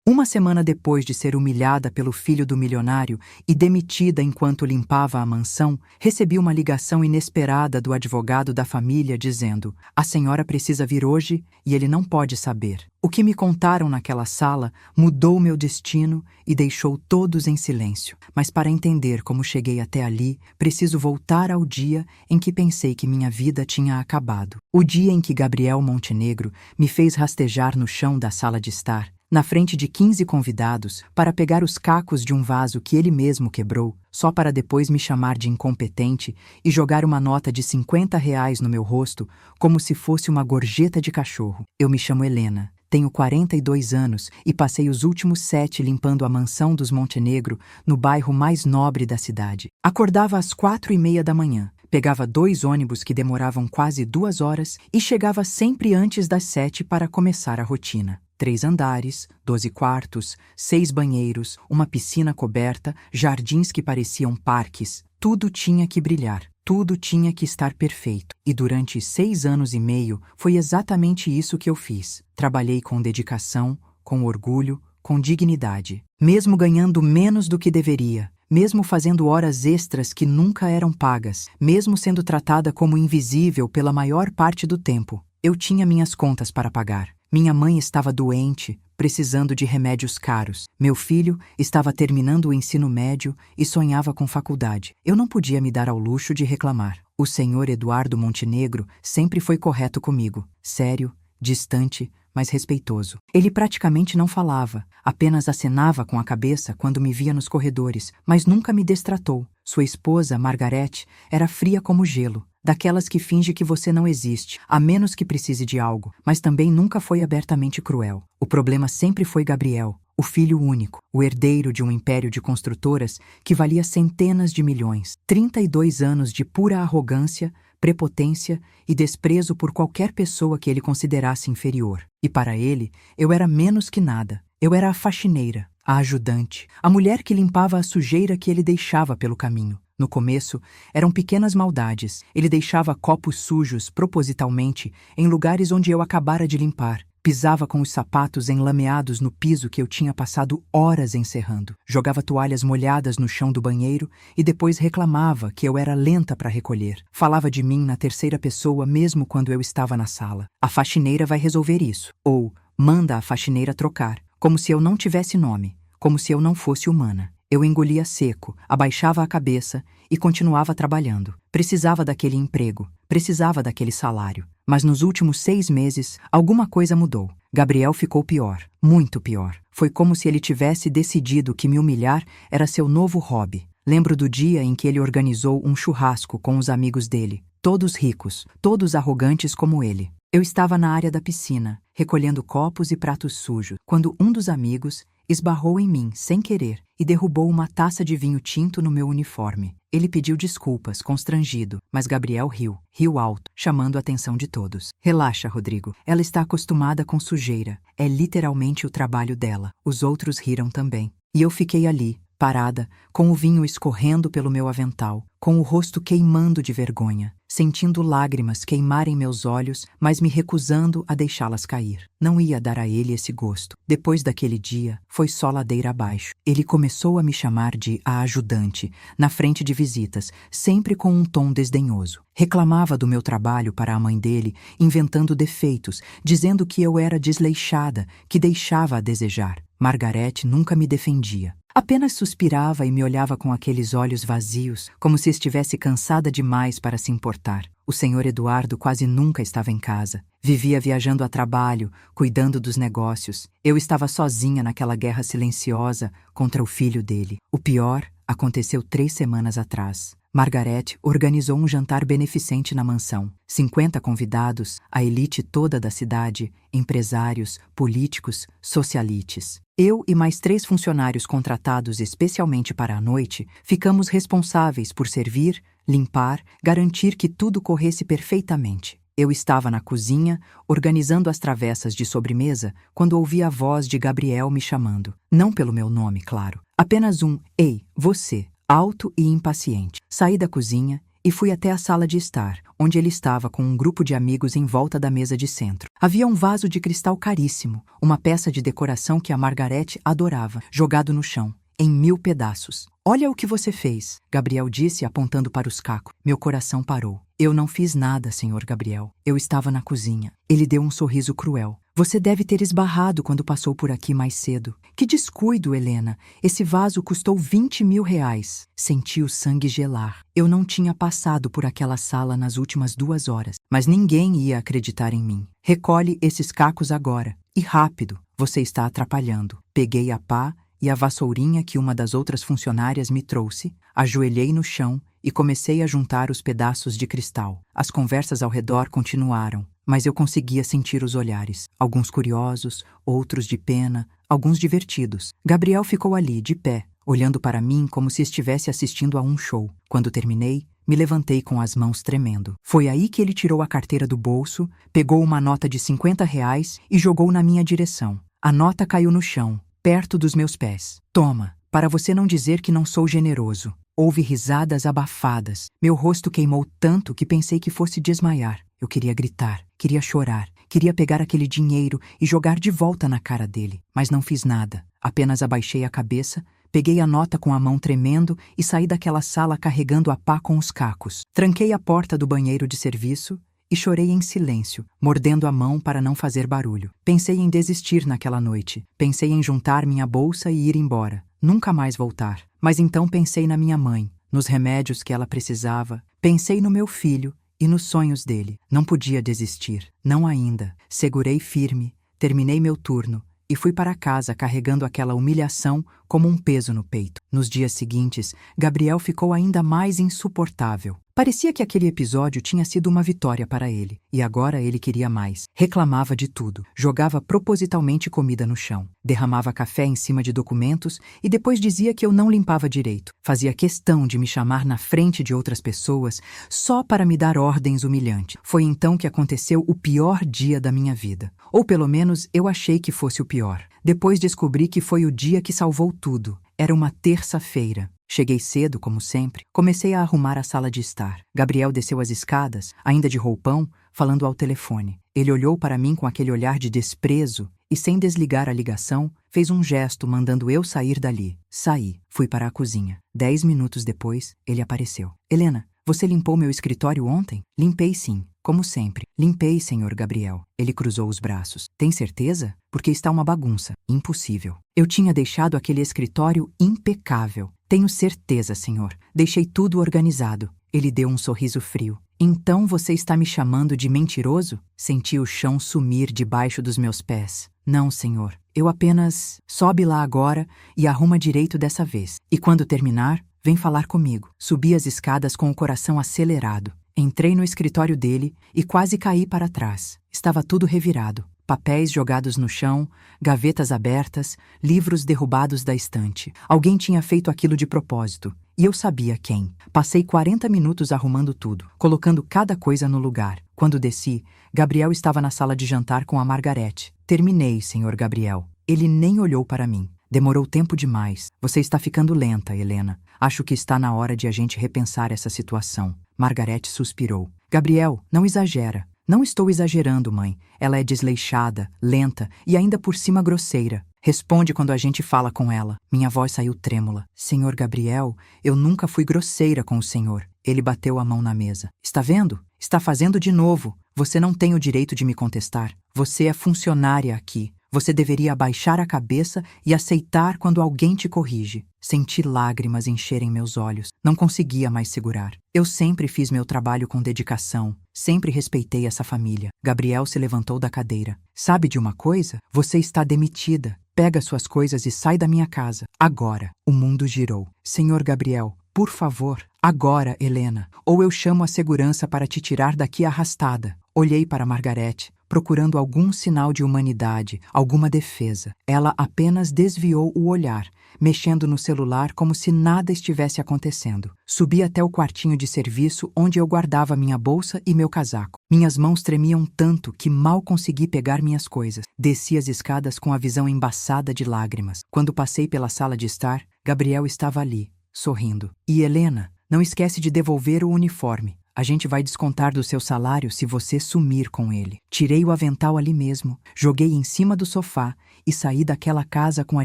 Uma semana depois de ser humilhada pelo filho do milionário e demitida enquanto limpava a mansão, recebi uma ligação inesperada do advogado da família dizendo: "A senhora precisa vir hoje e ele não pode saber." O que me contaram naquela sala mudou meu destino e deixou todos em silêncio. Mas para entender como cheguei até ali, preciso voltar ao dia em que pensei que minha vida tinha acabado. O dia em que Gabriel Montenegro me fez rastejar no chão da sala de estar, na frente de 15 convidados, para pegar os cacos de um vaso que ele mesmo quebrou, só para depois me chamar de incompetente e jogar uma nota de R$ 50 no meu rosto, como se fosse uma gorjeta de cachorro. Eu me chamo Helena, tenho 42 anos e passei os últimos 7 limpando a mansão dos Montenegro, no bairro mais nobre da cidade. Acordava às 4h30 da manhã. Pegava 2 ônibus que demoravam quase 2 horas e chegava sempre antes das 7 para começar a rotina. 3 andares, 12 quartos, 6 banheiros, uma piscina coberta, jardins que pareciam parques. Tudo tinha que brilhar, tudo tinha que estar perfeito. E durante 6 anos e meio foi exatamente isso que eu fiz. Trabalhei com dedicação, com orgulho, com dignidade. Mesmo ganhando menos do que deveria, mesmo fazendo horas extras que nunca eram pagas, mesmo sendo tratada como invisível pela maior parte do tempo, eu tinha minhas contas para pagar. Minha mãe estava doente, precisando de remédios caros. Meu filho estava terminando o ensino médio e sonhava com faculdade. Eu não podia me dar ao luxo de reclamar. O senhor Eduardo Montenegro sempre foi correto comigo, sério, distante, mas respeitoso. Ele praticamente não falava, apenas acenava com a cabeça quando me via nos corredores, mas nunca me destratou. Sua esposa, Margarete, era fria como gelo, daquelas que finge que você não existe, a menos que precise de algo, mas também nunca foi abertamente cruel. O problema sempre foi Gabriel, o filho único, o herdeiro de um império de construtoras que valia centenas de milhões. 32 anos de pura arrogância, prepotência e desprezo por qualquer pessoa que ele considerasse inferior. E para ele, eu era menos que nada. Eu era a faxineira, a ajudante, a mulher que limpava a sujeira que ele deixava pelo caminho. No começo, eram pequenas maldades. Ele deixava copos sujos, propositalmente, em lugares onde eu acabara de limpar. Pisava com os sapatos enlameados no piso que eu tinha passado horas encerrando. Jogava toalhas molhadas no chão do banheiro e depois reclamava que eu era lenta para recolher. Falava de mim na terceira pessoa mesmo quando eu estava na sala. A faxineira vai resolver isso. Ou, manda a faxineira trocar. Como se eu não tivesse nome. Como se eu não fosse humana. Eu engolia seco, abaixava a cabeça e continuava trabalhando. Precisava daquele emprego, precisava daquele salário. Mas nos últimos 6 meses, alguma coisa mudou. Gabriel ficou pior, muito pior. Foi como se ele tivesse decidido que me humilhar era seu novo hobby. Lembro do dia em que ele organizou um churrasco com os amigos dele, todos ricos, todos arrogantes como ele. Eu estava na área da piscina, recolhendo copos e pratos sujos, quando um dos amigos esbarrou em mim, sem querer, e derrubou uma taça de vinho tinto no meu uniforme. Ele pediu desculpas, constrangido, mas Gabriel riu alto, chamando a atenção de todos. "Relaxa, Rodrigo. Ela está acostumada com sujeira. É literalmente o trabalho dela." Os outros riram também. E eu fiquei ali, parada, com o vinho escorrendo pelo meu avental, com o rosto queimando de vergonha, sentindo lágrimas queimarem meus olhos, mas me recusando a deixá-las cair. Não ia dar a ele esse gosto. Depois daquele dia, foi só ladeira abaixo. Ele começou a me chamar de a ajudante, na frente de visitas, sempre com um tom desdenhoso. Reclamava do meu trabalho para a mãe dele, inventando defeitos, dizendo que eu era desleixada, que deixava a desejar. Margarete nunca me defendia. Apenas suspirava e me olhava com aqueles olhos vazios, como se estivesse cansada demais para se importar. O senhor Eduardo quase nunca estava em casa. Vivia viajando a trabalho, cuidando dos negócios. Eu estava sozinha naquela guerra silenciosa contra o filho dele. O pior aconteceu 3 semanas atrás. Margarete organizou um jantar beneficente na mansão. 50 convidados, a elite toda da cidade, empresários, políticos, socialites. Eu e mais 3 funcionários contratados especialmente para a noite, ficamos responsáveis por servir, limpar, garantir que tudo corresse perfeitamente. Eu estava na cozinha, organizando as travessas de sobremesa, quando ouvi a voz de Gabriel me chamando. Não pelo meu nome, claro. Apenas um "Ei, você", alto e impaciente. Saí da cozinha e fui até a sala de estar, onde ele estava com um grupo de amigos em volta da mesa de centro. Havia um vaso de cristal caríssimo, uma peça de decoração que a Margarete adorava, jogado no chão, em 1000 pedaços. Olha o que você fez, Gabriel disse apontando para os cacos. Meu coração parou. Eu não fiz nada, Sr. Gabriel. Eu estava na cozinha. Ele deu um sorriso cruel. Você deve ter esbarrado quando passou por aqui mais cedo. Que descuido, Helena. Esse vaso custou 20.000 reais. Senti o sangue gelar. Eu não tinha passado por aquela sala nas últimas 2 horas, mas ninguém ia acreditar em mim. Recolhe esses cacos agora. E rápido, você está atrapalhando. Peguei a pá e a vassourinha que uma das outras funcionárias me trouxe, ajoelhei no chão e comecei a juntar os pedaços de cristal. As conversas ao redor continuaram, mas eu conseguia sentir os olhares, alguns curiosos, outros de pena, alguns divertidos. Gabriel ficou ali, de pé, olhando para mim como se estivesse assistindo a um show. Quando terminei, me levantei com as mãos tremendo. Foi aí que ele tirou a carteira do bolso, pegou uma nota de 50 reais e jogou na minha direção. A nota caiu no chão, perto dos meus pés. Toma, para você não dizer que não sou generoso. Houve risadas abafadas. Meu rosto queimou tanto que pensei que fosse desmaiar. Eu queria gritar, queria chorar, queria pegar aquele dinheiro e jogar de volta na cara dele. Mas não fiz nada. Apenas abaixei a cabeça, peguei a nota com a mão tremendo e saí daquela sala carregando a pá com os cacos. Tranquei a porta do banheiro de serviço e chorei em silêncio, mordendo a mão para não fazer barulho. Pensei em desistir naquela noite. Pensei em juntar minha bolsa e ir embora. Nunca mais voltar. Mas então pensei na minha mãe, nos remédios que ela precisava. Pensei no meu filho e nos sonhos dele. Não podia desistir. Não ainda. Segurei firme, terminei meu turno e fui para casa carregando aquela humilhação como um peso no peito. Nos dias seguintes, Gabriel ficou ainda mais insuportável. Parecia que aquele episódio tinha sido uma vitória para ele, e agora ele queria mais. Reclamava de tudo, jogava propositalmente comida no chão, derramava café em cima de documentos e depois dizia que eu não limpava direito. Fazia questão de me chamar na frente de outras pessoas só para me dar ordens humilhantes. Foi então que aconteceu o pior dia da minha vida. Ou pelo menos eu achei que fosse o pior. Depois descobri que foi o dia que salvou tudo. Era uma terça-feira. Cheguei cedo, como sempre. Comecei a arrumar a sala de estar. Gabriel desceu as escadas, ainda de roupão, falando ao telefone. Ele olhou para mim com aquele olhar de desprezo e, sem desligar a ligação, fez um gesto mandando eu sair dali. Saí. Fui para a cozinha. 10 minutos depois, ele apareceu. Helena, você limpou meu escritório ontem? Limpei sim, como sempre. Limpei, senhor Gabriel. Ele cruzou os braços. Tem certeza? Porque está uma bagunça. Impossível. Eu tinha deixado aquele escritório impecável. Tenho certeza, senhor. Deixei tudo organizado. Ele deu um sorriso frio. Então você está me chamando de mentiroso? Senti o chão sumir debaixo dos meus pés. Não, senhor. Eu apenas... Sobe lá agora e arruma direito dessa vez. E quando terminar, vem falar comigo. Subi as escadas com o coração acelerado. Entrei no escritório dele e quase caí para trás. Estava tudo revirado. Papéis jogados no chão, gavetas abertas, livros derrubados da estante. Alguém tinha feito aquilo de propósito. E eu sabia quem. Passei 40 minutos arrumando tudo, colocando cada coisa no lugar. Quando desci, Gabriel estava na sala de jantar com a Margarete. Terminei, senhor Gabriel. Ele nem olhou para mim. Demorou tempo demais. Você está ficando lenta, Helena. Acho que está na hora de a gente repensar essa situação. Margarete suspirou. Gabriel, não exagera. Não estou exagerando, mãe. Ela é desleixada, lenta e ainda por cima grosseira. Responde quando a gente fala com ela. Minha voz saiu trêmula. Senhor Gabriel, eu nunca fui grosseira com o senhor. Ele bateu a mão na mesa. Está vendo? Está fazendo de novo. Você não tem o direito de me contestar. Você é funcionária aqui. Você deveria abaixar a cabeça e aceitar quando alguém te corrige. Senti lágrimas encherem meus olhos. Não conseguia mais segurar. Eu sempre fiz meu trabalho com dedicação. Sempre respeitei essa família. Gabriel se levantou da cadeira. Sabe de uma coisa? Você está demitida. Pega suas coisas e sai da minha casa. Agora. O mundo girou. Senhor Gabriel, por favor. Agora, Helena. Ou eu chamo a segurança para te tirar daqui arrastada. Olhei para Margarete, procurando algum sinal de humanidade, alguma defesa. Ela apenas desviou o olhar, mexendo no celular como se nada estivesse acontecendo. Subi até o quartinho de serviço onde eu guardava minha bolsa e meu casaco. Minhas mãos tremiam tanto que mal consegui pegar minhas coisas. Desci as escadas com a visão embaçada de lágrimas. Quando passei pela sala de estar, Gabriel estava ali, sorrindo. E Helena, não esquece de devolver o uniforme. A gente vai descontar do seu salário se você sumir com ele. Tirei o avental ali mesmo, joguei em cima do sofá e saí daquela casa com a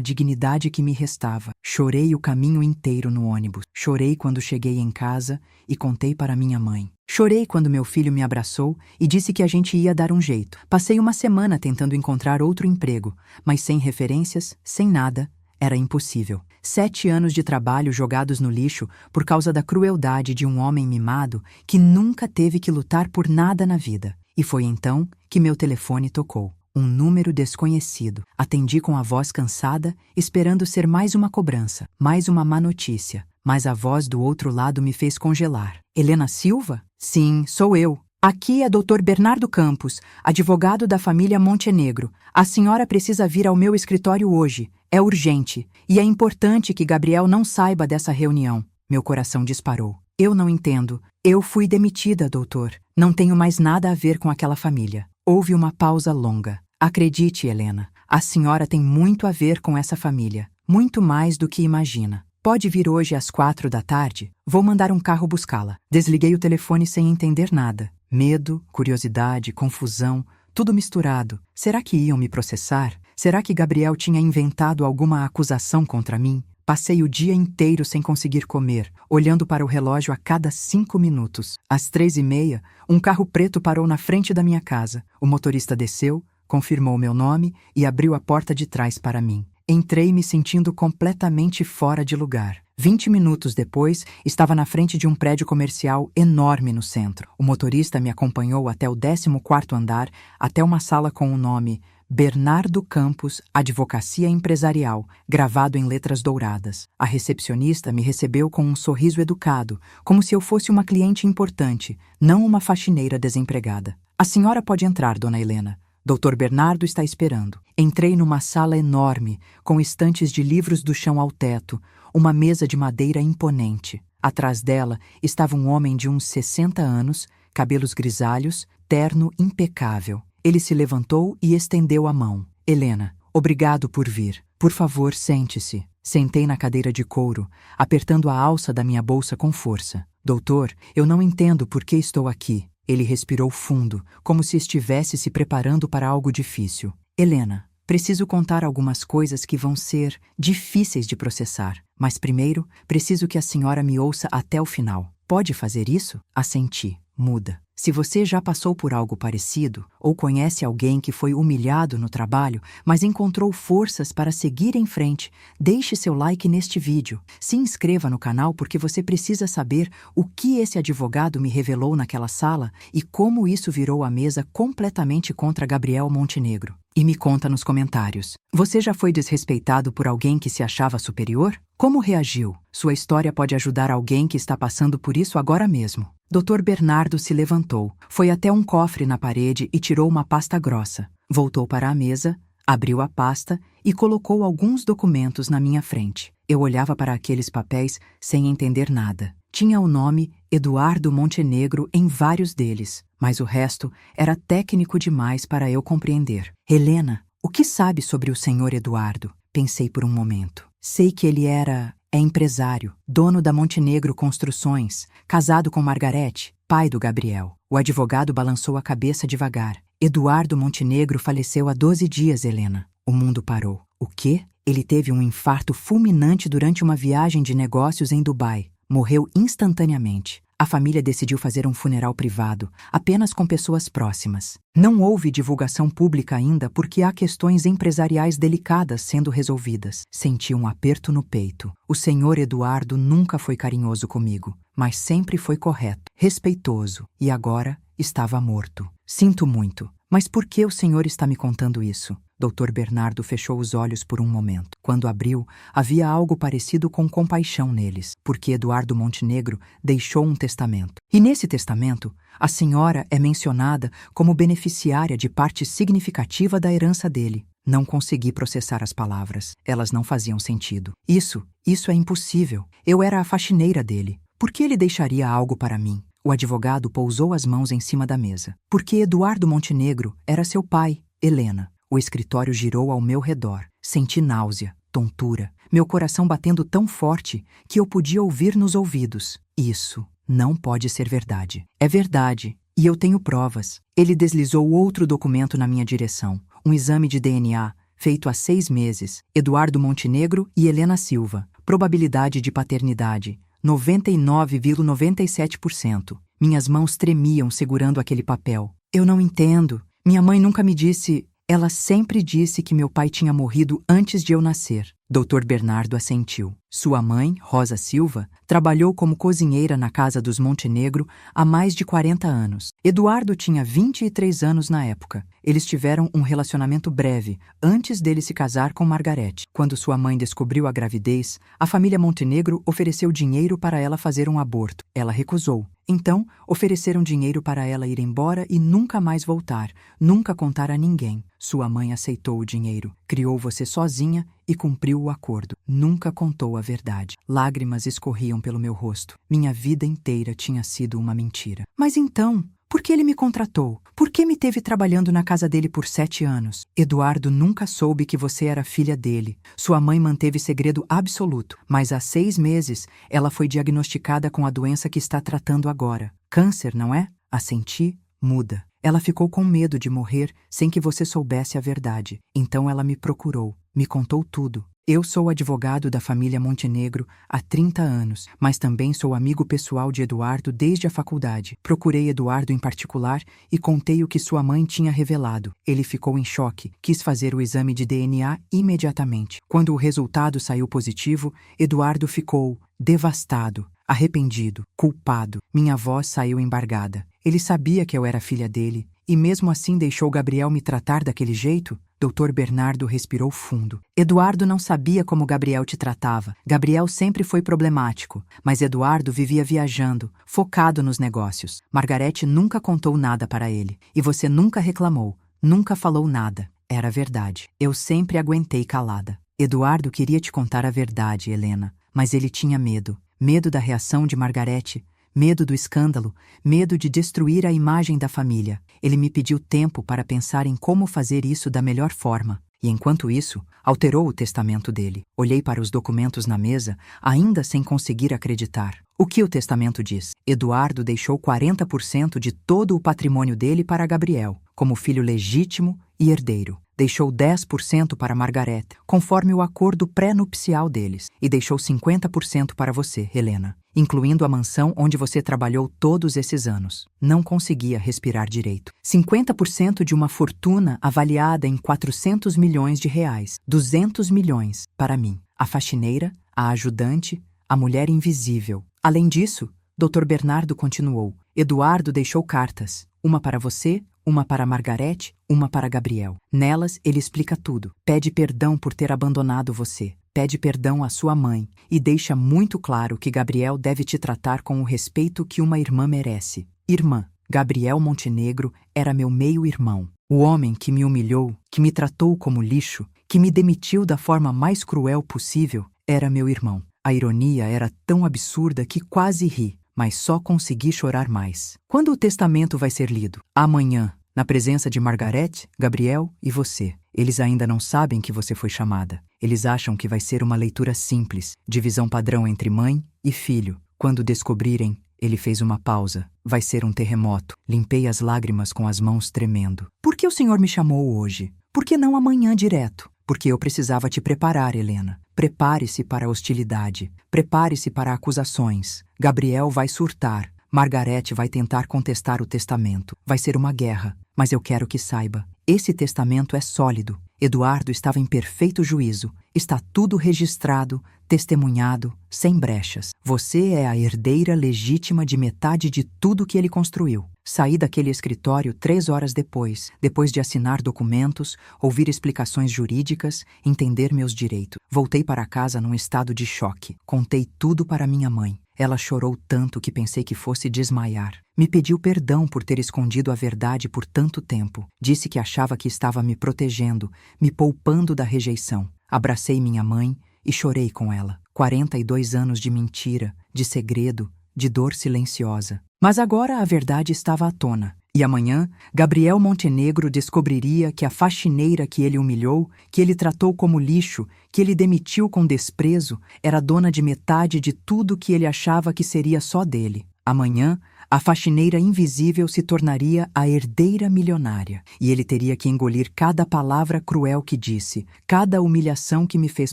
dignidade que me restava. Chorei o caminho inteiro no ônibus. Chorei quando cheguei em casa e contei para minha mãe. Chorei quando meu filho me abraçou e disse que a gente ia dar um jeito. Passei uma semana tentando encontrar outro emprego, mas sem referências, sem nada, era impossível. 7 anos de trabalho jogados no lixo por causa da crueldade de um homem mimado que nunca teve que lutar por nada na vida. E foi então que meu telefone tocou. Um número desconhecido. Atendi com a voz cansada, esperando ser mais uma cobrança, mais uma má notícia. Mas a voz do outro lado me fez congelar. Helena Silva? Sim, sou eu. Aqui é Dr. Bernardo Campos, advogado da família Montenegro. A senhora precisa vir ao meu escritório hoje. É urgente. E é importante que Gabriel não saiba dessa reunião. Meu coração disparou. Eu não entendo. Eu fui demitida, doutor. Não tenho mais nada a ver com aquela família. Houve uma pausa longa. Acredite, Helena, a senhora tem muito a ver com essa família. Muito mais do que imagina. Pode vir hoje às 4 da tarde? Vou mandar um carro buscá-la. Desliguei o telefone sem entender nada. Medo, curiosidade, confusão, tudo misturado. Será que iam me processar? Será que Gabriel tinha inventado alguma acusação contra mim? Passei o dia inteiro sem conseguir comer, olhando para o relógio a cada 5 minutos. Às 3h30, um carro preto parou na frente da minha casa. O motorista desceu, confirmou meu nome e abriu a porta de trás para mim. Entrei me sentindo completamente fora de lugar. 20 minutos depois, estava na frente de um prédio comercial enorme no centro. O motorista me acompanhou até o 14º andar, até uma sala com o nome Bernardo Campos, Advocacia Empresarial, gravado em letras douradas. A recepcionista me recebeu com um sorriso educado, como se eu fosse uma cliente importante, não uma faxineira desempregada. A senhora pode entrar, dona Helena. Dr. Bernardo está esperando. Entrei numa sala enorme, com estantes de livros do chão ao teto, uma mesa de madeira imponente. Atrás dela estava um homem de uns 60 anos, cabelos grisalhos, terno impecável. Ele se levantou e estendeu a mão. Helena, obrigado por vir. Por favor, sente-se. Sentei na cadeira de couro, apertando a alça da minha bolsa com força. Doutor, eu não entendo por que estou aqui. Ele respirou fundo, como se estivesse se preparando para algo difícil. Helena, preciso contar algumas coisas que vão ser difíceis de processar, mas primeiro preciso que a senhora me ouça até o final. Pode fazer isso? Assenti. Muda. Se você já passou por algo parecido, ou conhece alguém que foi humilhado no trabalho, mas encontrou forças para seguir em frente, deixe seu like neste vídeo. Se inscreva no canal porque você precisa saber o que esse advogado me revelou naquela sala e como isso virou a mesa completamente contra Gabriel Montenegro. E me conta nos comentários. Você já foi desrespeitado por alguém que se achava superior? Como reagiu? Sua história pode ajudar alguém que está passando por isso agora mesmo. Dr. Bernardo se levantou, foi até um cofre na parede e tirou uma pasta grossa. Voltou para a mesa, abriu a pasta e colocou alguns documentos na minha frente. Eu olhava para aqueles papéis sem entender nada. Tinha o nome Eduardo Montenegro em vários deles, mas o resto era técnico demais para eu compreender. Helena, o que sabe sobre o senhor Eduardo? Pensei por um momento. Sei que ele é empresário, dono da Montenegro Construções, casado com Margarete, pai do Gabriel. O advogado balançou a cabeça devagar. Eduardo Montenegro faleceu há 12 dias, Helena. O mundo parou. O quê? Ele teve um infarto fulminante durante uma viagem de negócios em Dubai. Morreu instantaneamente. A família decidiu fazer um funeral privado, apenas com pessoas próximas. Não houve divulgação pública ainda porque há questões empresariais delicadas sendo resolvidas. Senti um aperto no peito. O senhor Eduardo nunca foi carinhoso comigo, mas sempre foi correto, respeitoso, e agora estava morto. Sinto muito, mas por que o senhor está me contando isso? Dr. Bernardo fechou os olhos por um momento. Quando abriu, havia algo parecido com compaixão neles, porque Eduardo Montenegro deixou um testamento. E nesse testamento, a senhora é mencionada como beneficiária de parte significativa da herança dele. Não consegui processar as palavras. Elas não faziam sentido. Isso é impossível. Eu era a faxineira dele. Por que ele deixaria algo para mim? O advogado pousou as mãos em cima da mesa. Porque Eduardo Montenegro era seu pai, Helena. O escritório girou ao meu redor. Senti náusea, tontura, meu coração batendo tão forte que eu podia ouvir nos ouvidos. Isso Não pode ser verdade. É verdade. E eu tenho provas. Ele deslizou outro documento na minha direção. Um exame de DNA, feito há 6 meses. Eduardo Montenegro e Helena Silva. Probabilidade de paternidade, 99,97%. Minhas mãos tremiam segurando aquele papel. Eu não entendo. Minha mãe nunca me disse... Ela sempre disse que meu pai tinha morrido antes de eu nascer. Dr. Bernardo assentiu. Sua mãe, Rosa Silva, trabalhou como cozinheira na casa dos Montenegro há mais de 40 anos. Eduardo tinha 23 anos na época. Eles tiveram um relacionamento breve, antes dele se casar com Margarete. Quando sua mãe descobriu a gravidez, a família Montenegro ofereceu dinheiro para ela fazer um aborto. Ela recusou. Então, ofereceram dinheiro para ela ir embora e nunca mais voltar, nunca contar a ninguém. Sua mãe aceitou o dinheiro, criou você sozinha e cumpriu o acordo. Nunca contou a verdade. Lágrimas escorriam pelo meu rosto. Minha vida inteira tinha sido uma mentira. Mas então, por que ele me contratou? Por que me teve trabalhando na casa dele por 7 anos? Eduardo nunca soube que você era filha dele. Sua mãe manteve segredo absoluto, mas há 6 meses ela foi diagnosticada com a doença que está tratando agora. Câncer, não é? Assenti, muda. Ela ficou com medo de morrer sem que você soubesse a verdade. Então ela me procurou, me contou tudo. Eu sou advogado da família Montenegro há 30 anos, mas também sou amigo pessoal de Eduardo desde a faculdade. Procurei Eduardo em particular e contei o que sua mãe tinha revelado. Ele ficou em choque, quis fazer o exame de DNA imediatamente. Quando o resultado saiu positivo, Eduardo ficou devastado, arrependido, culpado. Minha voz saiu embargada. Ele sabia que eu era filha dele e mesmo assim deixou Gabriel me tratar daquele jeito? Dr. Bernardo respirou fundo. Eduardo não sabia como Gabriel te tratava. Gabriel sempre foi problemático, mas Eduardo vivia viajando, focado nos negócios. Margarete nunca contou nada para ele, e você nunca reclamou, nunca falou nada. Era verdade. Eu sempre aguentei calada. Eduardo queria te contar a verdade, Helena, mas ele tinha medo. Medo da reação de Margarete, medo do escândalo, medo de destruir a imagem da família. Ele me pediu tempo para pensar em como fazer isso da melhor forma. E enquanto isso, alterou o testamento dele. Olhei para os documentos na mesa, ainda sem conseguir acreditar. O que o testamento diz? Eduardo deixou 40% de todo o patrimônio dele para Gabriel, como filho legítimo e herdeiro. Deixou 10% para Margarete, conforme o acordo pré-nupcial deles, e deixou 50% para você, Helena, incluindo a mansão onde você trabalhou todos esses anos. Não conseguia respirar direito. 50% de uma fortuna avaliada em 400 milhões de reais. 200 milhões para mim, a faxineira, a ajudante, a mulher invisível. Além disso, Dr. Bernardo continuou, Eduardo deixou cartas, uma para você, uma para Margarete, uma para Gabriel. Nelas, ele explica tudo. Pede perdão por ter abandonado você. Pede perdão à sua mãe e deixa muito claro que Gabriel deve te tratar com o respeito que uma irmã merece. Irmã, Gabriel Montenegro era meu meio-irmão. O homem que me humilhou, que me tratou como lixo, que me demitiu da forma mais cruel possível, era meu irmão. A ironia era tão absurda que quase ri, mas só consegui chorar mais. Quando o testamento vai ser lido? Amanhã, na presença de Margarete, Gabriel e você. Eles ainda não sabem que você foi chamada. Eles acham que vai ser uma leitura simples, divisão padrão entre mãe e filho. Quando descobrirem, ele fez uma pausa. Vai ser um terremoto. Limpei as lágrimas com as mãos tremendo. Por que o senhor me chamou hoje? Por que não amanhã direto? Porque eu precisava te preparar, Helena. Prepare-se para a hostilidade. Prepare-se para acusações. Gabriel vai surtar. Margarete vai tentar contestar o testamento. Vai ser uma guerra. Mas eu quero que saiba. Esse testamento é sólido. Eduardo estava em perfeito juízo. Está tudo registrado, testemunhado, sem brechas. Você é a herdeira legítima de metade de tudo que ele construiu. Saí daquele escritório 3 horas depois de assinar documentos, ouvir explicações jurídicas, entender meus direitos. Voltei para casa num estado de choque. Contei tudo para minha mãe. Ela chorou tanto que pensei que fosse desmaiar. Me pediu perdão por ter escondido a verdade por tanto tempo. Disse que achava que estava me protegendo, me poupando da rejeição. Abracei minha mãe e chorei com ela. 42 anos de mentira, de segredo, de dor silenciosa. Mas agora a verdade estava à tona. E amanhã, Gabriel Montenegro descobriria que a faxineira que ele humilhou, que ele tratou como lixo, que ele demitiu com desprezo, era dona de metade de tudo que ele achava que seria só dele. Amanhã, a faxineira invisível se tornaria a herdeira milionária, e ele teria que engolir cada palavra cruel que disse, cada humilhação que me fez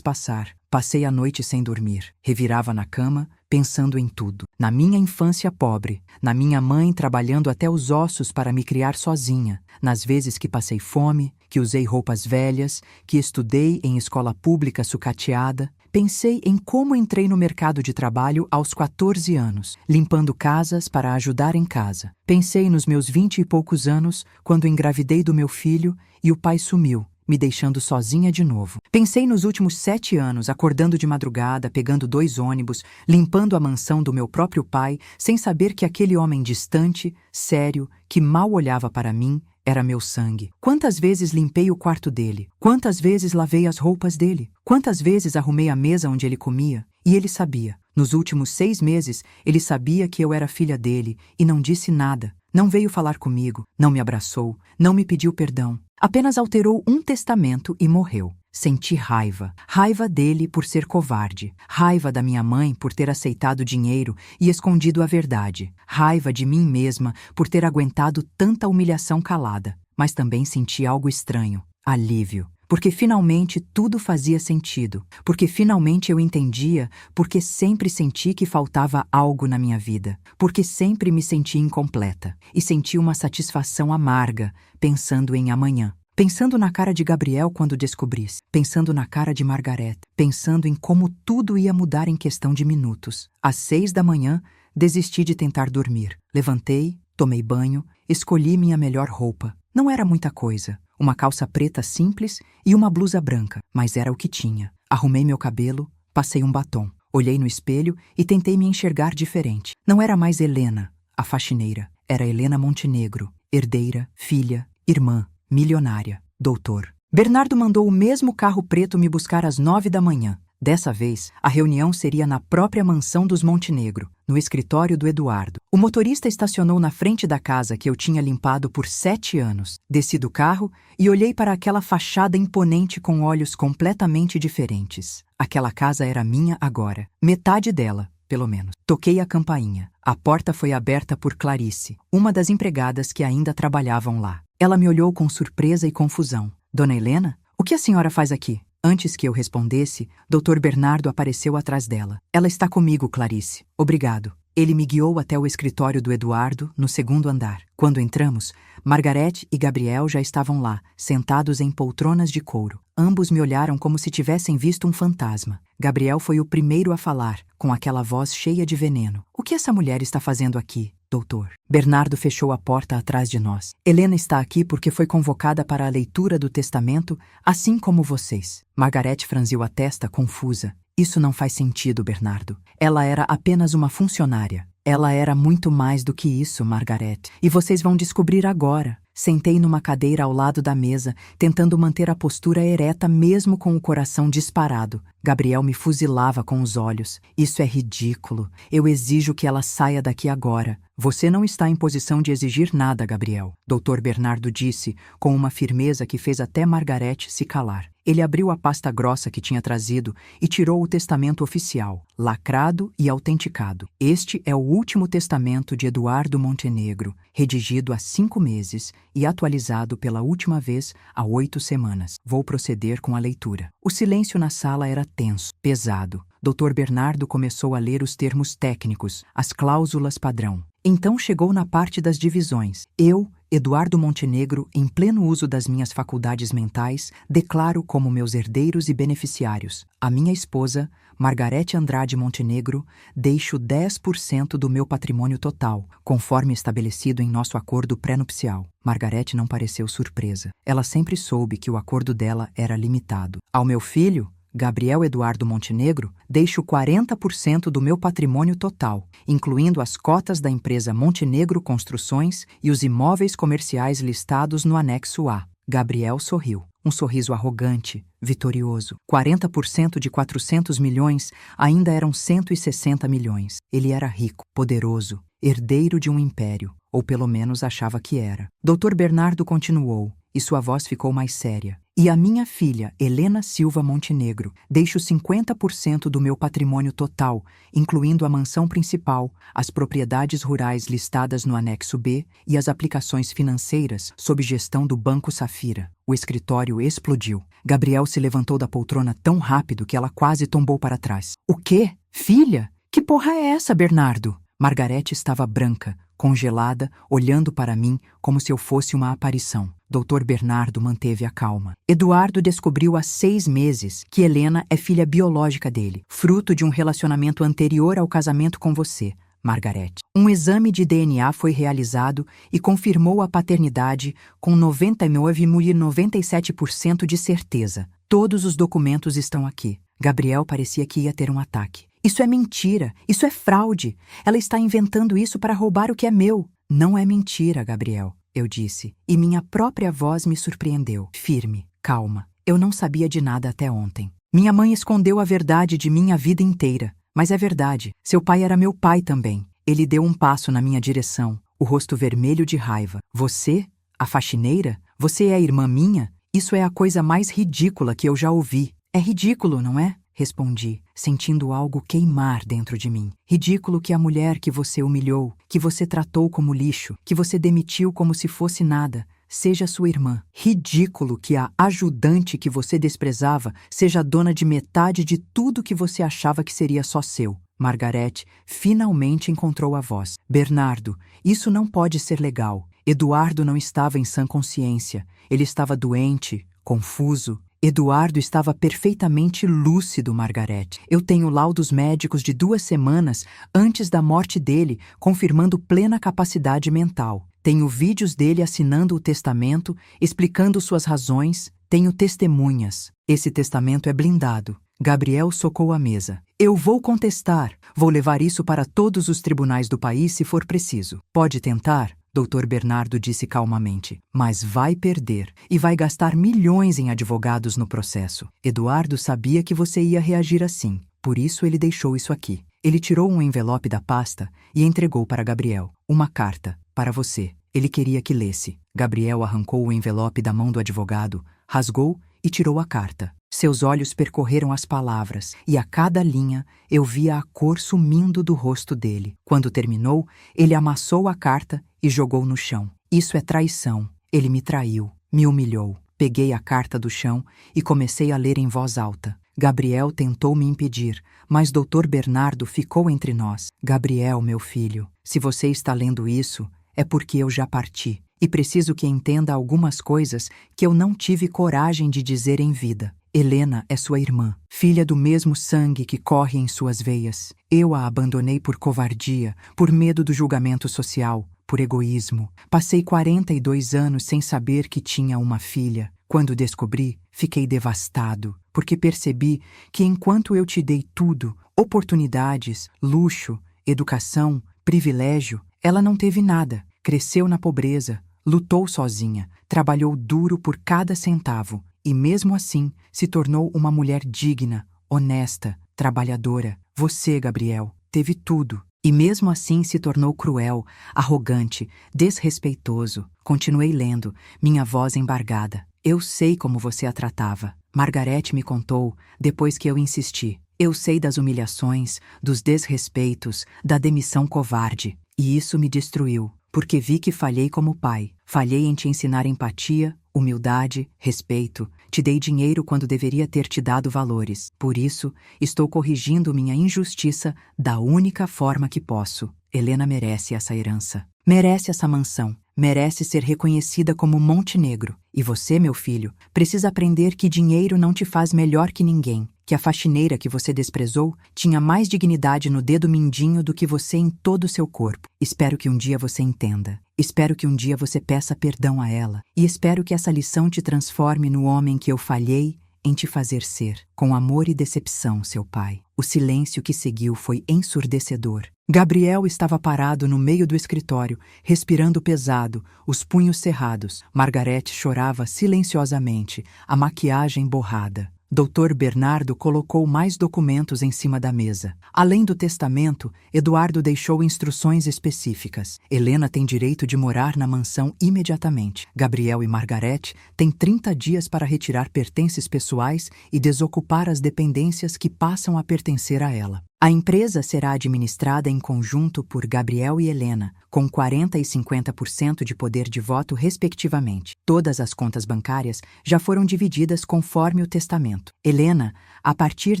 passar. Passei a noite sem dormir, revirava na cama, pensando em tudo. Na minha infância pobre, na minha mãe trabalhando até os ossos para me criar sozinha, nas vezes que passei fome, que usei roupas velhas, que estudei em escola pública sucateada. Pensei em como entrei no mercado de trabalho aos 14 anos, limpando casas para ajudar em casa. Pensei nos meus 20 e poucos anos, quando engravidei do meu filho e o pai sumiu, me deixando sozinha de novo. Pensei nos últimos 7 anos, acordando de madrugada, pegando 2 ônibus, limpando a mansão do meu próprio pai, sem saber que aquele homem distante, sério, que mal olhava para mim, era meu sangue. Quantas vezes limpei o quarto dele? Quantas vezes lavei as roupas dele? Quantas vezes arrumei a mesa onde ele comia? E ele sabia. Nos últimos 6 meses, ele sabia que eu era filha dele e não disse nada. Não veio falar comigo, não me abraçou, não me pediu perdão. Apenas alterou um testamento e morreu. Senti raiva. Raiva dele por ser covarde. Raiva da minha mãe por ter aceitado dinheiro e escondido a verdade. Raiva de mim mesma por ter aguentado tanta humilhação calada. Mas também senti algo estranho. Alívio. Porque finalmente tudo fazia sentido. Porque finalmente eu entendia porque sempre senti que faltava algo na minha vida. Porque sempre me senti incompleta. E senti uma satisfação amarga, pensando em amanhã. Pensando na cara de Gabriel quando descobrisse. Pensando na cara de Margareth. Pensando em como tudo ia mudar em questão de minutos. Às 6 da manhã, desisti de tentar dormir. Levantei, tomei banho, escolhi minha melhor roupa. Não era muita coisa. Uma calça preta simples e uma blusa branca, mas era o que tinha. Arrumei meu cabelo, passei um batom. Olhei no espelho e tentei me enxergar diferente. Não era mais Helena, a faxineira. Era Helena Montenegro, herdeira, filha, irmã, milionária, doutor. Bernardo mandou o mesmo carro preto me buscar às 9 da manhã. Dessa vez, a reunião seria na própria mansão dos Montenegro, no escritório do Eduardo. O motorista estacionou na frente da casa que eu tinha limpado por 7 anos. Desci do carro e olhei para aquela fachada imponente com olhos completamente diferentes. Aquela casa era minha agora. Metade dela, pelo menos. Toquei a campainha. A porta foi aberta por Clarice, uma das empregadas que ainda trabalhavam lá. Ela me olhou com surpresa e confusão. Dona Helena, o que a senhora faz aqui? Antes que eu respondesse, Dr. Bernardo apareceu atrás dela. Ela está comigo, Clarice. Obrigado. Ele me guiou até o escritório do Eduardo, no 2º andar. Quando entramos, Margareth e Gabriel já estavam lá, sentados em poltronas de couro. Ambos me olharam como se tivessem visto um fantasma. Gabriel foi o primeiro a falar, com aquela voz cheia de veneno. O que essa mulher está fazendo aqui, doutor? Bernardo fechou a porta atrás de nós. Helena está aqui porque foi convocada para a leitura do testamento, assim como vocês. Margareth franziu a testa, confusa. Isso não faz sentido, Bernardo. Ela era apenas uma funcionária. Ela era muito mais do que isso, Margareth. E vocês vão descobrir agora. Sentei numa cadeira ao lado da mesa, tentando manter a postura ereta mesmo com o coração disparado. Gabriel me fuzilava com os olhos. Isso é ridículo. Eu exijo que ela saia daqui agora. Você não está em posição de exigir nada, Gabriel. Dr. Bernardo disse, com uma firmeza que fez até Margareth se calar. Ele abriu a pasta grossa que tinha trazido e tirou o testamento oficial, lacrado e autenticado. Este é o último testamento de Eduardo Montenegro, redigido há 5 meses e atualizado pela última vez há 8 semanas. Vou proceder com a leitura. O silêncio na sala era tenso, pesado. Dr. Bernardo começou a ler os termos técnicos, as cláusulas padrão. Então chegou na parte das divisões. Eu, Eduardo Montenegro, em pleno uso das minhas faculdades mentais, declaro como meus herdeiros e beneficiários. A minha esposa, Margareth Andrade Montenegro, deixo 10% do meu patrimônio total, conforme estabelecido em nosso acordo pré-nupcial. Margareth não pareceu surpresa. Ela sempre soube que o acordo dela era limitado. Ao meu filho, Gabriel Eduardo Montenegro, deixo 40% do meu patrimônio total, incluindo as cotas da empresa Montenegro Construções e os imóveis comerciais listados no anexo A. Gabriel sorriu. Um sorriso arrogante, vitorioso. 40% de 400 milhões ainda eram 160 milhões. Ele era rico, poderoso. herdeiro de um império, ou pelo menos achava que era. Dr. Bernardo continuou, e sua voz ficou mais séria. E a minha filha, Helena Silva Montenegro, deixo 50% do meu patrimônio total, incluindo a mansão principal, as propriedades rurais listadas no anexo B e as aplicações financeiras sob gestão do Banco Safira. O escritório explodiu. Gabriel se levantou da poltrona tão rápido que ela quase tombou para trás. O quê? Filha? Que porra é essa, Bernardo? Margarete estava branca, congelada, olhando para mim como se eu fosse uma aparição. Dr. Bernardo manteve a calma. Eduardo descobriu há 6 meses que Helena é filha biológica dele, fruto de um relacionamento anterior ao casamento com você, Margarete. Um exame de DNA foi realizado e confirmou a paternidade com 99,97% de certeza. Todos os documentos estão aqui. Gabriel parecia que ia ter um ataque. Isso é mentira, isso é fraude. Ela está inventando isso para roubar o que é meu. Não é mentira, Gabriel, eu disse, e minha própria voz me surpreendeu. Firme, calma. Eu não sabia de nada até ontem. Minha mãe escondeu a verdade de mim a vida inteira. Mas é verdade, seu pai era meu pai também. Ele deu um passo na minha direção, o rosto vermelho de raiva. Você? A faxineira? Você é a irmã minha? Isso é a coisa mais ridícula que eu já ouvi. É ridículo, não é? Respondi, sentindo algo queimar dentro de mim. Ridículo que a mulher que você humilhou, que você tratou como lixo, que você demitiu como se fosse nada, seja sua irmã. Ridículo que a ajudante que você desprezava seja dona de metade de tudo que você achava que seria só seu. Margarete finalmente encontrou a voz. Bernardo, isso não pode ser legal. Eduardo não estava em sã consciência. Ele estava doente, confuso. Eduardo estava perfeitamente lúcido, Margarete. Eu tenho laudos médicos de 2 semanas antes da morte dele, confirmando plena capacidade mental. Tenho vídeos dele assinando o testamento, explicando suas razões. Tenho testemunhas. Esse testamento é blindado. Gabriel socou a mesa. Eu vou contestar. Vou levar isso para todos os tribunais do país se for preciso. Pode tentar? Dr. Bernardo disse calmamente, mas vai perder e vai gastar milhões em advogados no processo. Eduardo sabia que você ia reagir assim, por isso ele deixou isso aqui. Ele tirou um envelope da pasta e entregou para Gabriel. Uma carta, para você. Ele queria que lesse. Gabriel arrancou o envelope da mão do advogado, rasgou e tirou a carta. Seus olhos percorreram as palavras, e a cada linha eu via a cor sumindo do rosto dele. Quando terminou, ele amassou a carta e jogou no chão. Isso é traição. Ele me traiu, me humilhou. Peguei a carta do chão e comecei a ler em voz alta. Gabriel tentou me impedir, mas Dr. Bernardo ficou entre nós. Gabriel, meu filho, se você está lendo isso, é porque eu já parti. E preciso que entenda algumas coisas que eu não tive coragem de dizer em vida. Helena é sua irmã, filha do mesmo sangue que corre em suas veias. Eu a abandonei por covardia, por medo do julgamento social, por egoísmo. Passei 42 anos sem saber que tinha uma filha. Quando descobri, fiquei devastado, porque percebi que enquanto eu te dei tudo, oportunidades, luxo, educação, privilégio, ela não teve nada. Cresceu na pobreza, lutou sozinha, trabalhou duro por cada centavo. E mesmo assim, se tornou uma mulher digna, honesta, trabalhadora. Você, Gabriel, teve tudo. E mesmo assim se tornou cruel, arrogante, desrespeitoso. Continuei lendo, minha voz embargada. Eu sei como você a tratava. Margarete me contou, depois que eu insisti. Eu sei das humilhações, dos desrespeitos, da demissão covarde. E isso me destruiu, porque vi que falhei como pai. Falhei em te ensinar empatia, humildade, respeito. Te dei dinheiro quando deveria ter te dado valores. Por isso, estou corrigindo minha injustiça da única forma que posso. Helena merece essa herança. Merece essa mansão. Merece ser reconhecida como Montenegro. E você, meu filho, precisa aprender que dinheiro não te faz melhor que ninguém. Que a faxineira que você desprezou tinha mais dignidade no dedo mindinho do que você em todo o seu corpo. Espero que um dia você entenda. Espero que um dia você peça perdão a ela. E espero que essa lição te transforme no homem que eu falhei em te fazer ser. Com amor e decepção, seu pai. O silêncio que seguiu foi ensurdecedor. Gabriel estava parado no meio do escritório, respirando pesado, os punhos cerrados. Margarete chorava silenciosamente, a maquiagem borrada. Dr. Bernardo colocou mais documentos em cima da mesa. Além do testamento, Eduardo deixou instruções específicas. Helena tem direito de morar na mansão imediatamente. Gabriel e Margarete têm 30 dias para retirar pertences pessoais e desocupar as dependências que passam a pertencer a ela. A empresa será administrada em conjunto por Gabriel e Helena, com 40% e 50% de poder de voto, respectivamente. Todas as contas bancárias já foram divididas conforme o testamento. Helena, a partir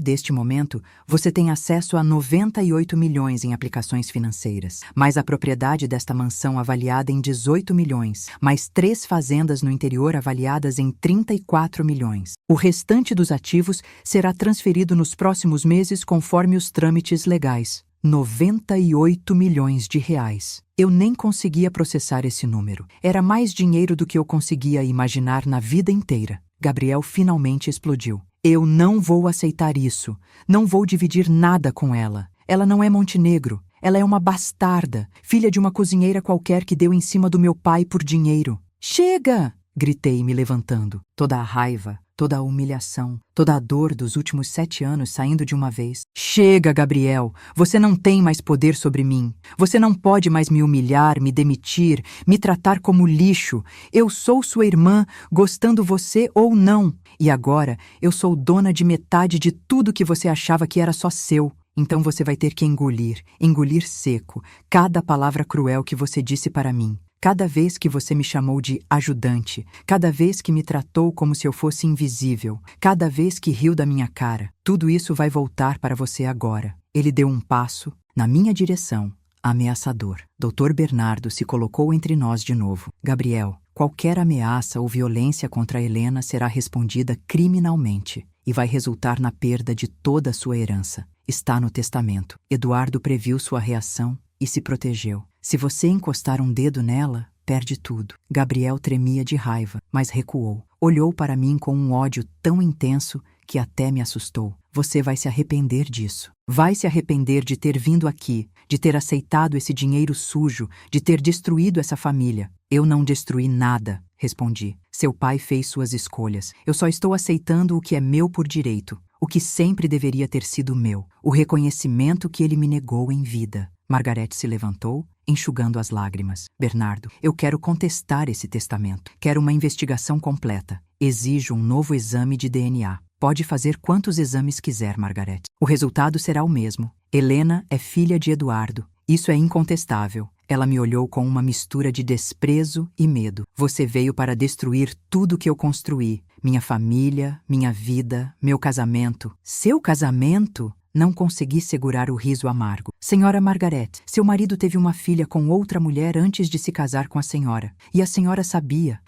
deste momento, você tem acesso a 98 milhões em aplicações financeiras, mais a propriedade desta mansão avaliada em 18 milhões, mais 3 fazendas no interior avaliadas em 34 milhões. O restante dos ativos será transferido nos próximos meses conforme os trâmites legais. 98 milhões de reais. Eu nem conseguia processar esse número. Era mais dinheiro do que eu conseguia imaginar na vida inteira. Gabriel finalmente explodiu. Eu não vou aceitar isso. Não vou dividir nada com ela. Ela não é Montenegro. Ela é uma bastarda, filha de uma cozinheira qualquer que deu em cima do meu pai por dinheiro. Chega! Gritei, me levantando. Toda a raiva, toda a humilhação, toda a dor dos últimos 7 anos saindo de uma vez. Chega, Gabriel! Você não tem mais poder sobre mim. Você não pode mais me humilhar, me demitir, me tratar como lixo. Eu sou sua irmã, gostando você ou não. E agora eu sou dona de metade de tudo que você achava que era só seu. Então você vai ter que engolir seco, cada palavra cruel que você disse para mim. Cada vez que você me chamou de ajudante, cada vez que me tratou como se eu fosse invisível, cada vez que riu da minha cara, tudo isso vai voltar para você agora. Ele deu um passo na minha direção, ameaçador. Dr. Bernardo se colocou entre nós de novo. Gabriel, qualquer ameaça ou violência contra Helena será respondida criminalmente e vai resultar na perda de toda a sua herança. Está no testamento. Eduardo previu sua reação e se protegeu. Se você encostar um dedo nela, perde tudo. Gabriel tremia de raiva, mas recuou. Olhou para mim com um ódio tão intenso que até me assustou. Você vai se arrepender disso. Vai se arrepender de ter vindo aqui, de ter aceitado esse dinheiro sujo, de ter destruído essa família. Eu não destruí nada, respondi. Seu pai fez suas escolhas. Eu só estou aceitando o que é meu por direito, o que sempre deveria ter sido meu, o reconhecimento que ele me negou em vida. Margarete se levantou, enxugando as lágrimas. Bernardo, eu quero contestar esse testamento. Quero uma investigação completa. Exijo um novo exame de DNA. Pode fazer quantos exames quiser, Margarete. O resultado será o mesmo. Helena é filha de Eduardo. Isso é incontestável. Ela me olhou com uma mistura de desprezo e medo. Você veio para destruir tudo que eu construí. Minha família, minha vida, meu casamento. Seu casamento? Não consegui segurar o riso amargo. Senhora Margaret, seu marido teve uma filha com outra mulher antes de se casar com a senhora. E a senhora sabia